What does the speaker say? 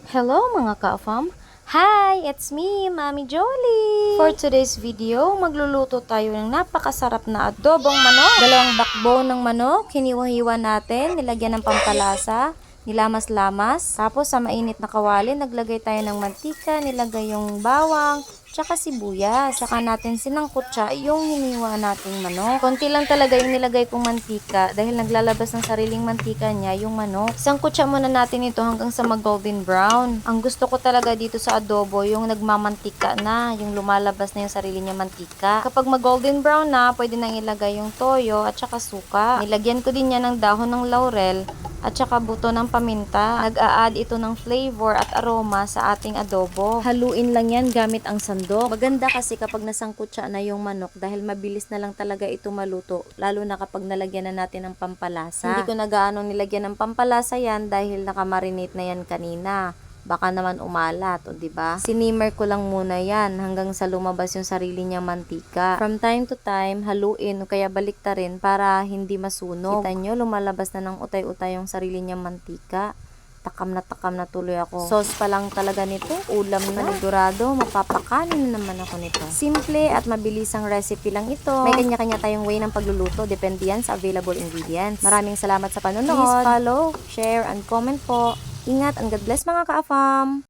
Hello mga ka-fam! Hi! It's me, Mami Jolie! For today's video, magluluto tayo ng napakasarap na adobong manok. Dalawang backbone ng manok, hiniwa-hiwa natin, nilagyan ng pampalasa, nilamas-lamas. Tapos sa mainit na kawali, naglagay tayo ng mantika, nilagay yung bawang, tsaka sibuyas. Tsaka natin sinangkutsa yung hiniwa nating manok. Konti lang talaga yung nilagay kong mantika dahil naglalabas ng sariling mantika niya yung manok. Sangkutsa muna natin ito hanggang sa mag-golden brown. Ang gusto ko talaga dito sa adobo yung nagmamantika na, yung lumalabas na yung sarili niya mantika. Kapag mag-golden brown na, pwede nang ilagay yung toyo at tsaka suka. Nilagyan ko din niya ng dahon ng laurel at saka buto ng paminta. Nag-a-add ito ng flavor at aroma sa ating adobo. Haluin lang yan gamit ang sandok. Maganda kasi kapag nasangkutsa na yung manok dahil mabilis na lang talaga ito maluto, lalo na kapag nalagyan na natin ng pampalasa. Hindi ko na gaano nilagyan ng pampalasa yan dahil nakamarinate na yan kanina. Baka naman umalat, o diba? Sinimmer ko lang muna yan hanggang sa lumabas yung sarili niyang mantika. From time to time, haluin o kaya baliktarin para hindi masunog. Kita nyo, lumalabas na ng utay-utay yung sarili niyang mantika. Takam na tuloy ako. Sauce pa lang talaga nito. Ulam na. Panigurado, mapapakanin na naman ako nito. Simple at mabilisang recipe lang ito. May kanya-kanya tayong way ng pagluluto. Depende yan sa available ingredients. Maraming salamat sa panonood. Please follow, share, and comment po. Ingat and God bless mga ka-afam!